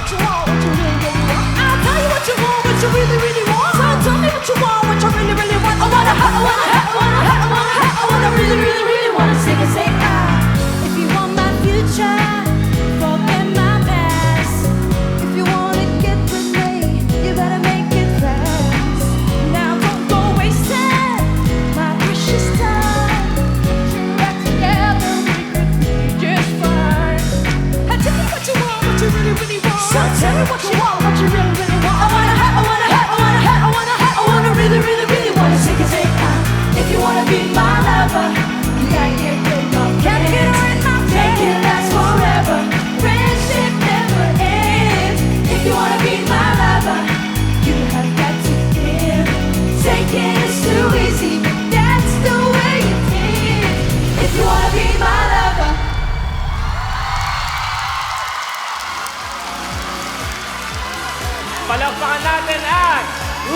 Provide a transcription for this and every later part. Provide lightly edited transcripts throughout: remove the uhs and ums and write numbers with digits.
what you want, what you really, really want. I'll tell you what you want, what you really, really want. So tell me what you want, what you really, really want. I wanna really, really, really wanna sing and say If you want my future, forget my past. If you wanna get with me, you better make it fast. Now don't go wasting my precious time. Get back together, we could be just fine. And tell me what you want, what you really, really want. So tell me what you want, what you really, really want. I wanna really, really, really wanna sing and say If you wanna be my lover, you gotta get with my friends. Make it last forever. Friendship never ends. If you wanna be my lover, you have got to give. Taking is too easy, but that's the way it is. If you wanna be my lover. Palakpakan natin ang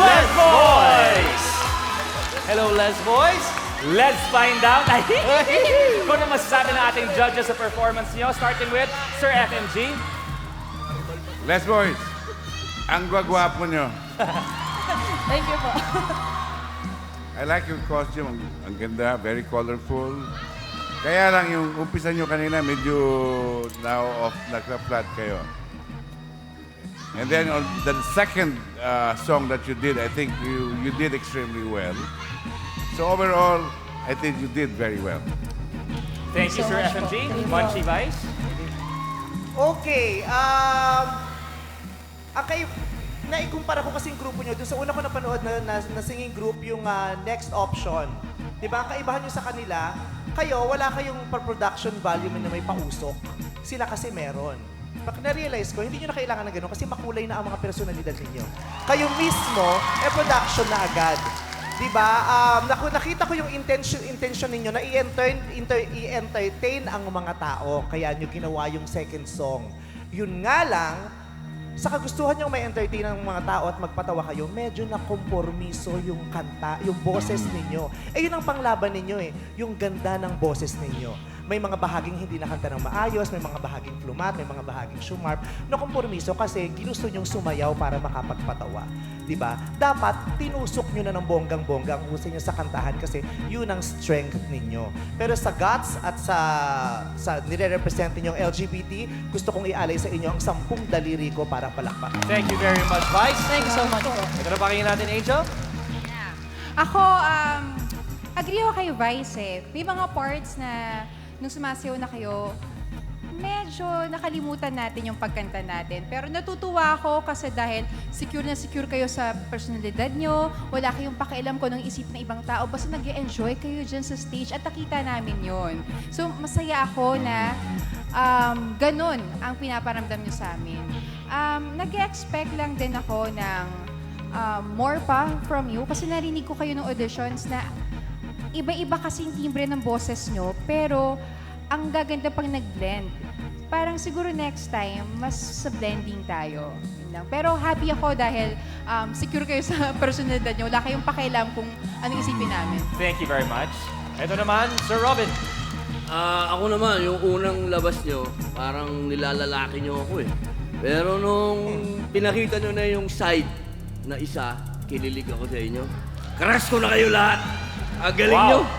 Les Boys! Hello, Les Boys. Let's find out kung ano masasabi ng ating judges sa performance niyo, starting with Sir FMG. Les Boys, ang gwagwapo nyo. Thank you po. I like your costume. Ang ganda, very colorful. Kaya lang yung umpisa nyo kanina, medyo now off, nagka-flat kayo. And then on the second song that you did, I think you did extremely well. So overall, I think you did very well. Thank you, Sir FMG. Munchie Vice. Okay, naikumpara ko kasing grupo nyo. Doon sa una ko napanood na singing group, yung Next Option. Diba? Ang kaibahan nyo sa kanila, kayo, wala kayong production value na may pausok. Sila kasi meron. Pag na-realize ko, hindi nyo na kailangan ng gano'n kasi makulay na ang mga personalidad ninyo. Kayo mismo, production na agad. Diba? Nakita ko yung intention ninyo na i-entertain ang mga tao. Kaya nyo ginawa yung second song. Yun nga lang, sa kagustuhan nyo may entertain ang mga tao at magpatawa kayo, medyo nakompormiso yung kanta, yung boses ninyo. Eh yun ang panglaban ninyo yung ganda ng boses ninyo. May mga bahaging hindi nakanta ng maayos, may mga bahaging flumat, may mga bahaging shumarp. Nakompormiso kasi ginusto nyong sumayaw para makapagpatawa. Diba? Dapat tinusok nyo na ng bonggang-bongga ang husay nyo sa kantahan kasi yun ang strength ninyo. Pero sa guts at sa nire-represent ninyong LGBT, gusto kong ialay sa inyo ang 10 daliri ko para palakpakan. Thank you very much, Vice. Thank you so much po. Ito na pakinggan natin, Angel. Ako, agree ako kayo, Vice May mga parts na nung sumasayaw na kayo, medyo nakalimutan natin yung pagkanta natin. Pero natutuwa ako kasi dahil secure na secure kayo sa personalidad nyo, wala kayong pakialam ko ng isip ng ibang tao, basta nag-e-enjoy kayo dyan sa stage at nakita namin yon. So, masaya ako na ganun ang pinaparamdam nyo sa amin. Nag-expect lang din ako ng more pa from you kasi narinig ko kayo ng auditions na iba-iba kasing timbre ng boses nyo, pero ang gaganda pang nag-blend. Parang siguro next time, mas sa blending tayo. Yun lang. Pero happy ako dahil secure kayo sa personalidad nyo. Wala kayong pakialam kung anong isipin namin. Thank you very much. Ito naman, Sir Robin. Ako naman, yung unang labas nyo, parang nilalalaki nyo ako eh. Pero nung pinakita nyo na yung side na isa, kinilig ako sa inyo. Crush ko na kayo lahat. Ang galing Wow. nyo.